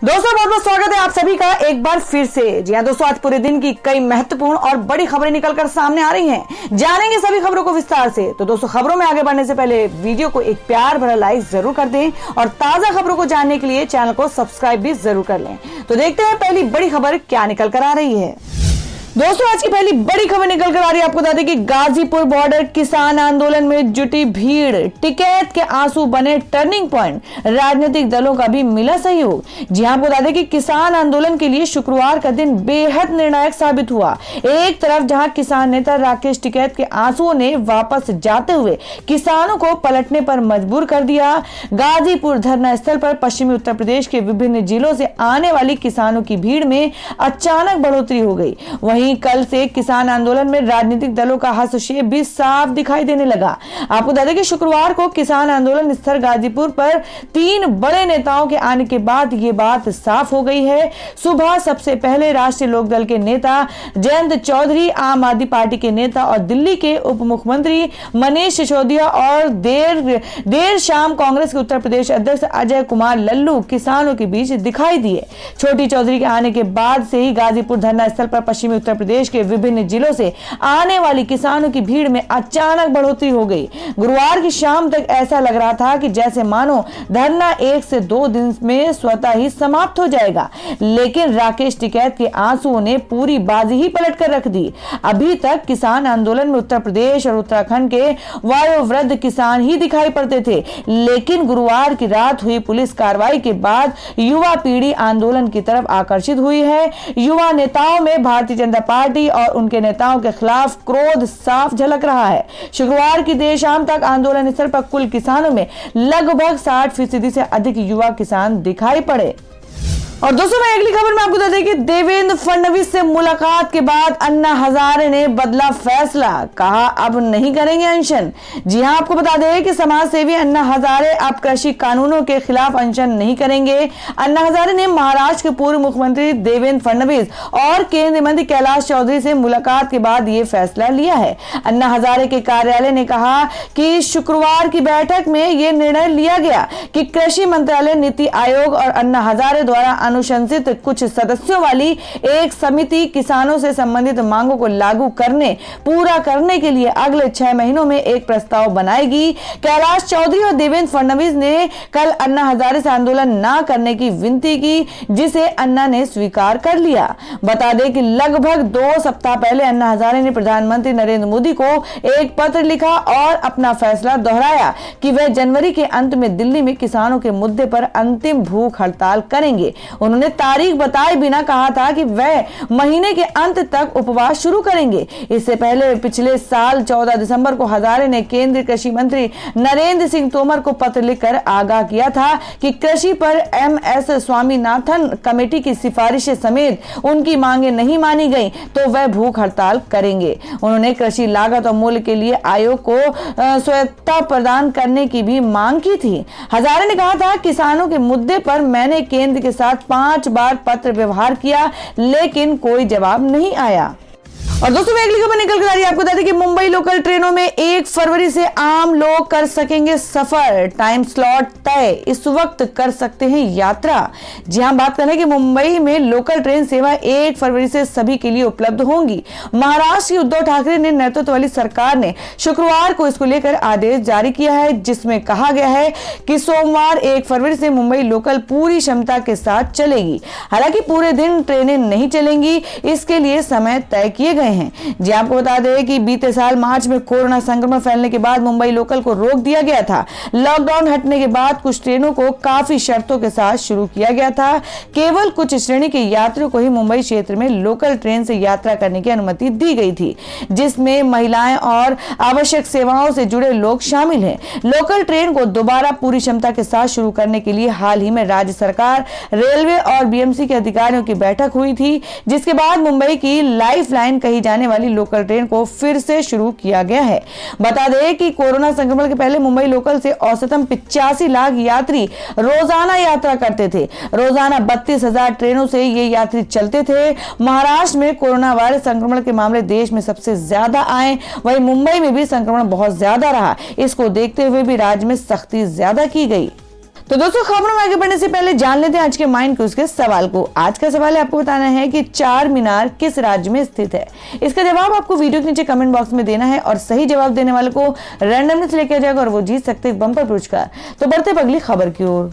दोस्तों बहुत बहुत स्वागत है आप सभी का एक बार फिर से। जी हाँ दोस्तों, आज पूरे दिन की कई महत्वपूर्ण और बड़ी खबरें निकलकर सामने आ रही हैं। जानेंगे सभी खबरों को विस्तार से। तो दोस्तों, खबरों में आगे बढ़ने से पहले वीडियो को एक प्यार भरा लाइक जरूर कर दें और ताजा खबरों को जानने के लिए चैनल को सब्सक्राइब भी जरूर कर लें। तो देखते हैं पहली बड़ी खबर क्या निकल कर आ रही है। दोस्तों, आज की पहली बड़ी खबर निकल कर आ रही है। आपको बता दें कि गाजीपुर बॉर्डर किसान आंदोलन में जुटी भीड़, टिकैत के आंसू बने टर्निंग पॉइंट, राजनीतिक दलों का भी मिला सहयोग। जी हां, आपको बता दें कि किसान आंदोलन के लिए शुक्रवार का दिन बेहद निर्णायक साबित हुआ। एक तरफ जहां किसान नेता राकेश टिकैत के आंसुओं ने वापस जाते हुए किसानों को पलटने पर मजबूर कर दिया, गाजीपुर धरना स्थल पर पश्चिमी उत्तर प्रदेश के विभिन्न जिलों से आने वाली किसानों की भीड़ में अचानक बढ़ोतरी हो गई। वहीं कल से किसान आंदोलन में राजनीतिक दलों का हस्तक्षेप भी साफ दिखाई देने लगा। आपको बता दें कि शुक्रवार को किसान आंदोलन स्थल गाजीपुर पर 3 बड़े नेताओं के आने के बाद ये बात साफ हो गई है। सुबह सबसे पहले राष्ट्रीय लोकदल के नेता जयंत चौधरी, आम आदमी पार्टी के नेता और दिल्ली के उप मुख्यमंत्री मनीष सिसोदिया और देर शाम कांग्रेस के उत्तर प्रदेश अध्यक्ष अजय कुमार लल्लू किसानों के बीच दिखाई दिए। छोटी चौधरी के आने के बाद से ही गाजीपुर धरना स्थल पर पश्चिमी उत्तर प्रदेश के विभिन्न जिलों से आने वाली किसानों की भीड़ में अचानक बढ़ोतरी हो गई। गुरुवार की शाम तक ऐसा लग रहा था कि जैसे मानो धरना 1 से 2 दिन में स्वतः ही समाप्त हो जाएगा, लेकिन राकेश टिकैत के आंसुओं ने पूरी बाजी ही पलट कर रख दी। अभी तक किसान आंदोलन में उत्तर प्रदेश और उत्तराखंड के वयोवृद्ध किसान ही दिखाई पड़ते थे, लेकिन गुरुवार की रात हुई पुलिस कार्रवाई के बाद युवा पीढ़ी आंदोलन की तरफ आकर्षित हुई है। युवा नेताओं में भारतीय जनता पार्टी और उनके नेताओं के खिलाफ क्रोध साफ झलक रहा है। शुक्रवार की देर शाम तक आंदोलन स्थल पर कुल किसानों में लगभग 60% से अधिक युवा किसान दिखाई पड़े। और दोस्तों, मैं अगली खबर में आपको बता दें कि देवेंद्र फडणवीस से मुलाकात के बाद अन्ना हजारे ने बदला फैसला, कहा अब नहीं करेंगे अनशन। जी हां, आपको बता दें कि समाज सेवी अन्ना हजारे अब कृषि कानूनों के खिलाफ अनशन नहीं करेंगे। अन्ना हजारे ने महाराष्ट्र के पूर्व मुख्यमंत्री देवेंद्र फडणवीस और केंद्रीय मंत्री कैलाश चौधरी से मुलाकात के बाद ये फैसला लिया है। अन्ना हजारे के कार्यालय ने कहा कि शुक्रवार की बैठक में यह निर्णय लिया गया कि कृषि मंत्रालय, नीति आयोग और अन्ना हजारे द्वारा अनुशंसित कुछ सदस्यों वाली एक समिति किसानों से संबंधित मांगों को लागू करने, पूरा करने के लिए अगले 6 महीनों में एक प्रस्ताव बनाएगी। कैलाश चौधरी और देवेंद्र फडणवीस ने कल अन्ना हजारे से आंदोलन न करने की विनती की, जिसे अन्ना ने स्वीकार कर लिया। बता दें कि लगभग 2 सप्ताह पहले अन्ना हजारे ने प्रधानमंत्री नरेंद्र मोदी को एक पत्र लिखा और अपना फैसला दोहराया कि वह जनवरी के अंत में दिल्ली में किसानों के मुद्दे पर अंतिम भूख हड़ताल करेंगे। उन्होंने तारीख बताए बिना कहा था कि वह महीने के अंत तक उपवास शुरू करेंगे। इससे पहले पिछले साल 14 दिसंबर को हजारे ने केंद्रीय कृषि मंत्री नरेंद्र सिंह तोमर को पत्र लिखकर आगाह किया था कि कृषि पर MS स्वामीनाथन कमेटी की सिफारिशें समेत उनकी मांगे नहीं मानी गई तो वह भूख हड़ताल करेंगे। उन्होंने कृषि लागत और मूल्य के लिए आयोग को स्वायत्तता प्रदान करने की भी मांग की थी। हजारे ने कहा था, किसानों के मुद्दे पर मैंने केंद्र के साथ 5 बार पत्र व्यवहार किया, लेकिन कोई जवाब नहीं आया। और दोस्तों, मैं अगली खबर निकल कर आ रही है। आपको बता दें कि मुंबई लोकल ट्रेनों में 1 फरवरी से आम लोग कर सकेंगे सफर, टाइम स्लॉट तय, इस वक्त कर सकते हैं यात्रा। जी हां, बात करें कि मुंबई में लोकल ट्रेन सेवा 1 फरवरी से सभी के लिए उपलब्ध होंगी। महाराष्ट्र की उद्धव ठाकरे ने नेतृत्व वाली सरकार ने शुक्रवार को इसको लेकर आदेश जारी किया है, जिसमें कहा गया है कि सोमवार 1 फरवरी से मुंबई लोकल पूरी क्षमता के साथ चलेगी। हालांकि पूरे दिन ट्रेनें नहीं चलेंगी, इसके लिए समय तय किए गए हैं। जी आपको बता दें कि बीते साल मार्च में कोरोना संक्रमण फैलने के बाद मुंबई लोकल को रोक दिया गया था। लॉकडाउन हटने के बाद कुछ ट्रेनों को काफी शर्तों के साथ शुरू किया गया था। केवल कुछ श्रेणी के यात्रियों को ही मुंबई क्षेत्र में लोकल ट्रेन से यात्रा करने की अनुमति दी गई थी, जिसमें महिलाएं और आवश्यक सेवाओं से जुड़े लोग शामिल हैं। लोकल ट्रेन को दोबारा पूरी क्षमता के साथ शुरू करने के लिए हाल ही में राज्य सरकार, रेलवे और BMC के अधिकारियों की बैठक हुई थी, जिसके बाद मुंबई की लाइफलाइन कही जाने वाली लोकल ट्रेन को फिर से शुरू किया गया है। बता दें कि कोरोना संक्रमण के पहले मुंबई लोकल से औसतन 85 लाख यात्री रोजाना यात्रा करते थे। रोजाना 32,000 ट्रेनों से ये यात्री चलते थे। महाराष्ट्र में कोरोना वायरस संक्रमण के मामले देश में सबसे ज्यादा आए, वहीं मुंबई में भी संक्रमण बहुत ज्यादा रहा। इसको देखते हुए भी राज्य में सख्ती ज्यादा की गई। तो दोस्तों, खबरों में आगे बढ़ने से पहले जान लेते हैं आज के माइंड क्विज के सवाल को। आज का सवाल है, आपको बताना है कि चार मीनार किस राज्य में स्थित है। इसका जवाब आपको वीडियो के नीचे कमेंट बॉक्स में देना है और सही जवाब देने वाले को रैंडमली से लेकर जाएगा और वो जीत सकते हैं बम्पर पुरस्कार। तो बढ़ते हैं अगली खबर की ओर।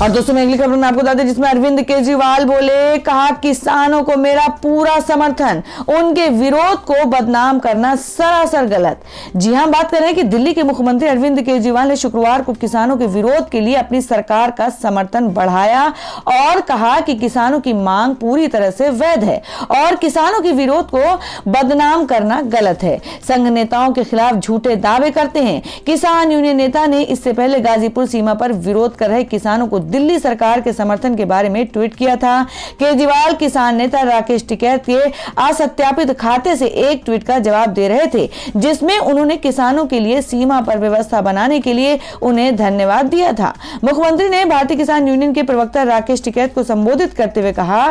और दोस्तों, मैं अगली खबर में आपको बता दें जिसमें अरविंद केजरीवाल बोले, कहा किसानों को मेरा पूरा समर्थन, उनके विरोध को बदनाम करना सरासर गलत। जी हां, बात कर रहे हैं कि दिल्ली के मुख्यमंत्री अरविंद केजरीवाल ने शुक्रवार को किसानों के विरोध के लिए अपनी सरकार का समर्थन बढ़ाया और कहा कि किसानों की मांग पूरी तरह से वैध है और किसानों के विरोध को बदनाम करना गलत है। संघ नेताओं के खिलाफ झूठे दावे करते हैं। किसान यूनियन नेता ने इससे पहले गाजीपुर सीमा पर विरोध कर रहे किसानों को दिल्ली सरकार के समर्थन के बारे में ट्वीट किया था। केजरीवाल किसान नेता राकेश टिकैत के असत्यापित खाते से एक ट्वीट का जवाब दे रहे थे, जिसमें उन्होंने किसानों के लिए सीमा पर व्यवस्था बनाने के लिए उन्हें धन्यवाद दिया था। मुख्यमंत्री ने भारतीय किसान यूनियन के प्रवक्ता राकेश टिकैत को संबोधित करते हुए कहा,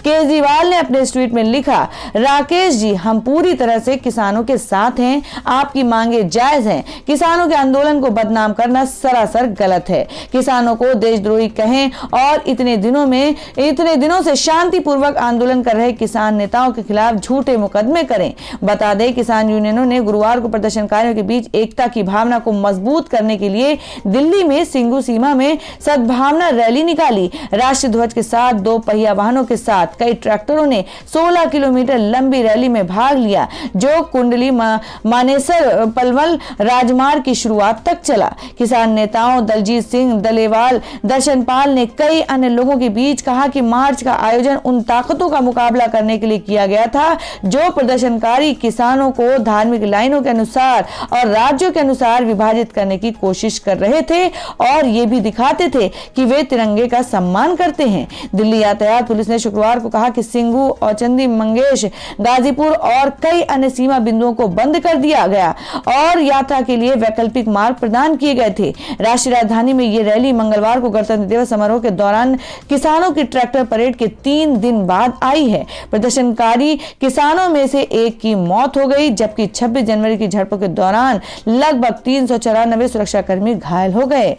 केजरीवाल ने अपने ट्वीट में लिखा, राकेश जी, हम पूरी तरह से किसानों के साथ हैं, आपकी मांगे जायज हैं। किसानों के आंदोलन को बदनाम करना सरासर गलत है। किसानों को देशद्रोही कहें और इतने दिनों से शांतिपूर्वक आंदोलन कर रहे किसान नेताओं के खिलाफ झूठे मुकदमे करें। बता दें, किसान यूनियनों ने गुरुवार को प्रदर्शनकारियों के बीच एकता की भावना को मजबूत करने के लिए दिल्ली में सिंगू सीमा में सद्भावना रैली निकाली। राष्ट्रीय ध्वज के साथ दो पहिया वाहनों के साथ कई ट्रैक्टरों ने 16 किलोमीटर लंबी रैली में भाग लिया, जो कुंडली मानेसर पलवल राजमार्ग की शुरुआत तक चला। किसान नेताओं दलजीत सिंह डलेवाल, दर्शनपाल ने कई अन्य लोगों के बीच कहा कि मार्च का आयोजन उन ताकतों का मुकाबला करने के लिए किया गया था जो प्रदर्शनकारी किसानों को धार्मिक लाइनों के अनुसार और राज्यों के अनुसार विभाजित करने की कोशिश कर रहे थे और ये भी दिखाते थे कि वे तिरंगे का सम्मान करते हैं। दिल्ली यातायात पुलिस ने शुक्रवार को कहा कि सिंगू, औचंदी, मंगेश, गाजीपुर और कई अन्य सीमा बिंदुओं को बंद कर दिया गया और यात्रा के लिए वैकल्पिक मार्ग प्रदान किए गए थे। राष्ट्रीय राजधानी में ये रैली मंगलवार को गणतंत्र दिवस समारोह के दौरान किसानों की ट्रैक्टर परेड के 3 दिन बाद आई है। प्रदर्शनकारी किसानों में से एक की मौत हो गई, जबकि 26 जनवरी की झड़पों के दौरान लगभग 394 सुरक्षाकर्मी घायल हो गए।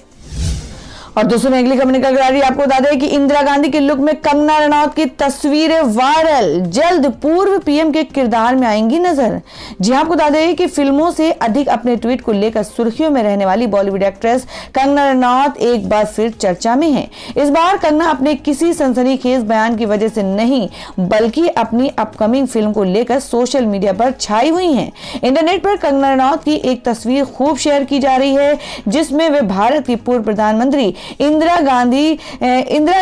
और दोस्तों, मैं अगली खबर निकल कर आ रही है, आपको बता दें कि इंदिरा गांधी के लुक में कंगना रनौत की तस्वीरें वायरल, जल्द पूर्व पीएम के किरदार में आएंगी नजर। जी हां, आपको बता दें कि फिल्मों से अधिक अपने ट्वीट को लेकर सुर्खियों में रहने वाली बॉलीवुड एक्ट्रेस कंगना रनौत एक बार फिर चर्चा में है। इस बार कंगना अपने किसी सनसनीखेज बयान की वजह से नहीं, बल्कि अपनी अपकमिंग फिल्म को लेकर सोशल मीडिया पर छाई हुई हैं। इंटरनेट पर कंगना रनौत की एक तस्वीर खूब शेयर की जा रही है, जिसमें वे भारत की पूर्व प्रधानमंत्री इंदिरा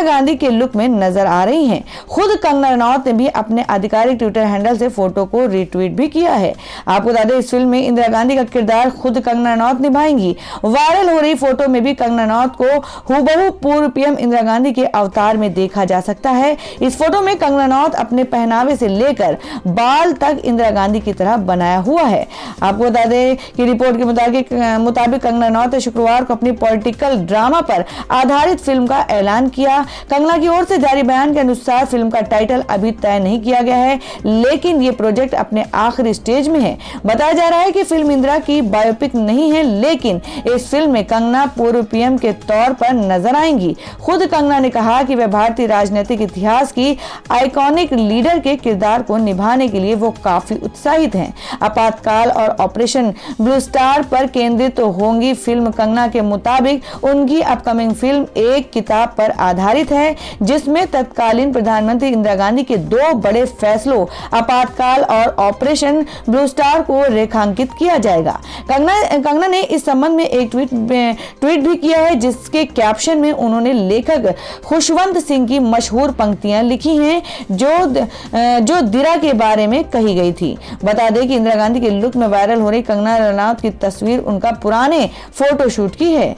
गांधी के लुक में नजर आ रही हैं। खुद कंगना रनौत ने भी अपने आधिकारिक ट्विटर हैंडल से फोटो को रीट्वीट भी किया है। आपको बता दें, इस फिल्म में इंदिरा गांधी का किरदार खुद कंगना रनौत निभाएंगी। वायरल हो रही फोटो में भी कंगना रनौत को हूबहू पूर्व पीएम इंदिरा गांधी के अवतार में देखा जा सकता है। इस फोटो में कंगना रनौत अपने पहनावे से लेकर बाल तक इंदिरा गांधी की तरह बनाया हुआ है। आपको बता दें कि रिपोर्ट के मुताबिक कंगना रनौत ने शुक्रवार को अपनी पॉलिटिकल ड्रामा पर आधारित फिल्म का ऐलान किया। कंगना की ओर से जारी बयान के अनुसार फिल्म का टाइटल अभी तय नहीं किया गया है, लेकिन ये प्रोजेक्ट अपने आखिरी स्टेज में है। बताया जा रहा है कि फिल्म इंदिरा की बायोपिक नहीं है, लेकिन इस फिल्म में कंगना पूर्व पीएम के तौर पर नजर आएंगी। खुद कंगना ने कहा कि वह भारतीय राजनीतिक इतिहास की आइकॉनिक लीडर के किरदार को निभाने के लिए वो काफी उत्साहित हैं। आपातकाल और ऑपरेशन ब्लू स्टार पर केंद्रित होंगी फिल्म। कंगना के मुताबिक उनकी अपकमिंग फिल्म एक किताब पर आधारित है, जिसमें तत्कालीन प्रधानमंत्री इंदिरा गांधी के 2 बड़े फैसलों आपातकाल और ऑपरेशन ब्लू स्टार को रेखांकित किया जाएगा। कंगना ने इस संबंध में एक ट्वीट भी किया है, जिसके कैप्शन में उन्होंने लेखक खुशवंत सिंह की मशहूर पंक्तियां लिखी हैं, जो दिरा के बारे में कही गई थी। बता दें कि इंदिरा गांधी के लुक में वायरल हो रही कंगना रनौत की तस्वीर उनका पुराने फोटोशूट की है।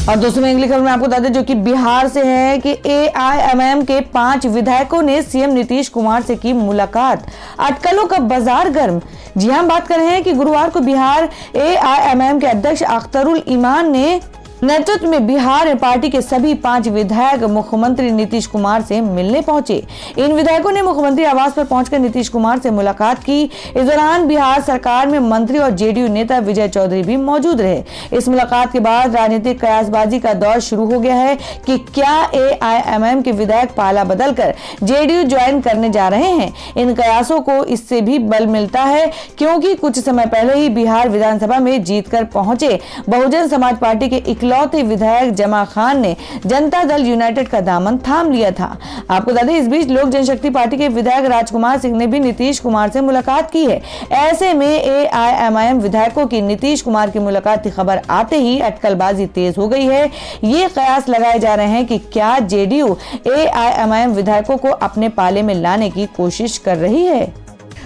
और दोस्तों, मैं अगली खबर में आपको बता दें जो कि बिहार से है कि AIMM के 5 विधायकों ने सीएम नीतीश कुमार से की मुलाकात, अटकलों का बाजार गर्म। जी हां, बात कर रहे हैं कि गुरुवार को बिहार AIMM के अध्यक्ष अख्तरुल इमान ने नेतृत्व में बिहार में पार्टी के सभी 5 विधायक मुख्यमंत्री नीतीश कुमार से मिलने पहुंचे। इन विधायकों ने मुख्यमंत्री आवास पर पहुंचकर नीतीश कुमार से मुलाकात की। इस दौरान बिहार सरकार में मंत्री और जेडीयू नेता विजय चौधरी भी मौजूद रहे। इस मुलाकात के बाद राजनीतिक कयासबाजी का दौर शुरू हो गया है कि क्या एआईएमआईएम के विधायक पाला बदलकर जेडीयू ज्वाइन करने जा रहे हैं। इन कयासों को इससे भी बल मिलता है क्योंकि कुछ समय पहले ही बिहार विधानसभा में जीतकर पहुंचे बहुजन समाज पार्टी के इकलौते विधायक जमा खान ने जनता दल यूनाइटेड का दामन थाम लिया था। आपको बता दें, इस बीच लोक जनशक्ति पार्टी के विधायक राजकुमार सिंह ने भी नीतीश कुमार से मुलाकात की है। ऐसे में एआईएमआईएम विधायकों की नीतीश कुमार की मुलाकात की खबर आते ही अटकलबाजी तेज हो गई है। ये कयास लगाए जा रहे हैं कि क्या जेडीयू एआईएमआईएम विधायकों को अपने पाले में लाने की कोशिश कर रही है।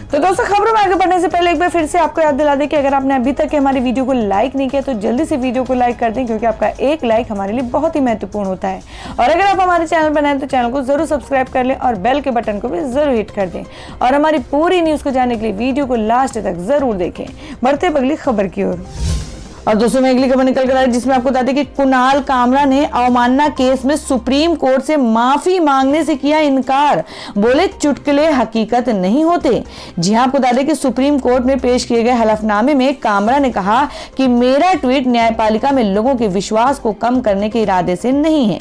तो दोस्तों, खबरों में आगे बढ़ने से पहले एक बार फिर से आपको याद दिला दें कि अगर आपने अभी तक हमारी वीडियो को लाइक नहीं किया तो जल्दी से वीडियो को लाइक कर दें, क्योंकि आपका एक लाइक हमारे लिए बहुत ही महत्वपूर्ण होता है। और अगर आप हमारे चैनल पर नए हैं तो चैनल को जरूर सब्सक्राइब कर लें और बेल के बटन को भी जरूर हिट कर दें। और हमारी पूरी न्यूज को जानने के लिए वीडियो को लास्ट तक जरूर देखें। बढ़ते अगली खबर की ओर। और दोस्तों, मैं अगली खबर निकल कर आई जिसमें आपको बता दें कि कुणाल कामरा ने अवमानना केस में सुप्रीम कोर्ट से माफी मांगने से किया इनकार। बोले चुटकुले हकीकत नहीं होते। जी हां, आपको बता दें कि सुप्रीम कोर्ट में पेश किए गए हलफनामे में कामरा ने कहा कि मेरा ट्वीट न्यायपालिका में लोगों के विश्वास को कम करने के इरादे से नहीं है।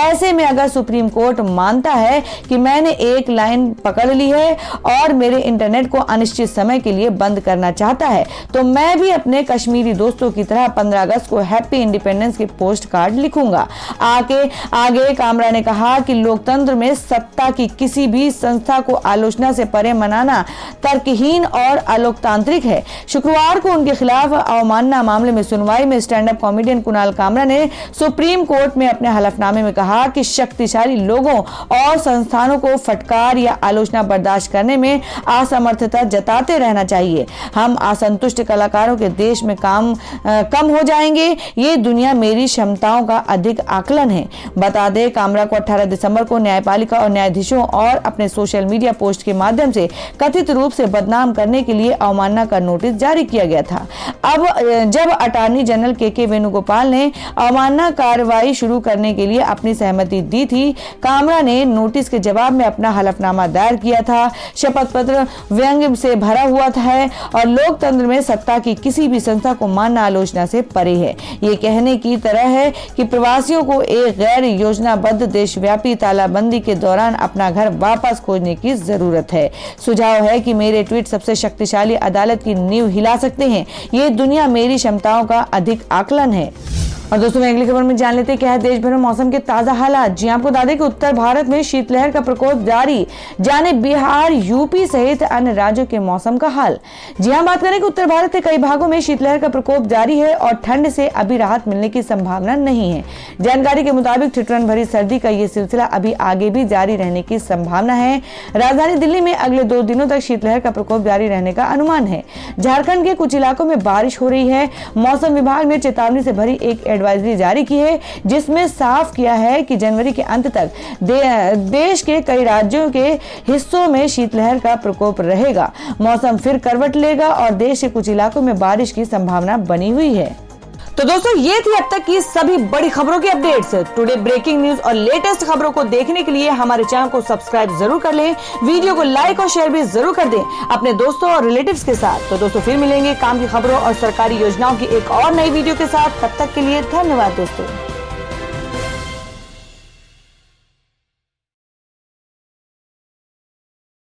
ऐसे में अगर सुप्रीम कोर्ट मानता है कि मैंने एक लाइन पकड़ ली है और मेरे इंटरनेट को अनिश्चित समय के लिए बंद करना चाहता है, तो मैं भी अपने कश्मीरी दोस्तों की 15 अगस्त को हैप्पी इंडिपेंडेंस के पोस्ट कार्ड लिखूंगा। आगे कामरा ने कहा कि लोकतंत्र में सत्ता की किसी भी संस्था को आलोचना से परे मनाना तर्कहीन और अलोकतांत्रिक है। शुक्रवार को उनके खिलाफ अवमानना मामले में सुनवाई में stand up comedian Kunal Kamra ने सुप्रीम कोर्ट में अपने हलफनामे में कहा कि शक्तिशाली लोगों और संस्थानों को फटकार या आलोचना बर्दाश्त करने में असमर्थता जताते रहना चाहिए। हम असंतुष्ट कलाकारों के देश में कम हो जाएंगे। ये दुनिया मेरी क्षमताओं का अधिक आकलन है। बता दें, कामरा को 18 दिसंबर को न्यायपालिका और न्यायाधीशों और अपने सोशल मीडिया पोस्ट के माध्यम से कथित रूप से बदनाम करने के लिए अवमानना का नोटिस जारी किया गया था। अब जब अटॉर्नी जनरल के वेणुगोपाल ने अवमानना कार्रवाई शुरू करने के लिए अपनी सहमति दी थी, कामरा ने नोटिस के जवाब में अपना हलफनामा दायर किया था। शपथ पत्र व्यंग्य से भरा हुआ था और लोकतंत्र में सत्ता की किसी भी संस्था को मानना आलोचना से परे है। ये कहने की तरह है कि प्रवासियों को एक गैर योजनाबद्ध देशव्यापी तालाबंदी के दौरान अपना घर वापस खोजने की जरूरत है। सुझाव है कि मेरे ट्वीट सबसे शक्तिशाली अदालत की नींव हिला सकते हैं। ये दुनिया मेरी क्षमताओं का अधिक आकलन है। और दोस्तों, मैं अगली खबर में जान लेते हैं क्या है देश भर में मौसम के ताजा हालात। जी आपको बता दें कि उत्तर भारत में शीतलहर का प्रकोप जारी। जाने बिहार, यूपी सहित अन्य राज्यों के मौसम का हाल। जी हाँ, बात करें कि उत्तर भारत के कई भागों में शीतलहर का प्रकोप जारी है और ठंड से अभी राहत मिलने की संभावना नहीं है। जानकारी के मुताबिक ठिठुरन भरी सर्दी का ये सिलसिला अभी आगे भी जारी रहने की संभावना है। राजधानी दिल्ली में अगले 2 दिनों तक शीतलहर का प्रकोप जारी रहने का अनुमान है। झारखंड के कुछ इलाकों में बारिश हो रही है। मौसम विभाग ने चेतावनी से भरी एक एडवाइजरी जारी की है, जिसमें साफ किया है कि जनवरी के अंत तक देश के कई राज्यों के हिस्सों में शीतलहर का प्रकोप रहेगा। मौसम फिर करवट लेगा और देश के कुछ इलाकों में बारिश की संभावना बनी हुई है। तो दोस्तों, ये थी अब तक की सभी बड़ी खबरों की अपडेट्स। टुडे ब्रेकिंग न्यूज और लेटेस्ट खबरों को देखने के लिए हमारे चैनल को सब्सक्राइब जरूर कर लें। वीडियो को लाइक और शेयर भी जरूर कर दें अपने दोस्तों और रिलेटिव्स के साथ। तो दोस्तों, फिर मिलेंगे काम की खबरों और सरकारी योजनाओं की एक और नई वीडियो के साथ। तब तक के लिए धन्यवाद दोस्तों।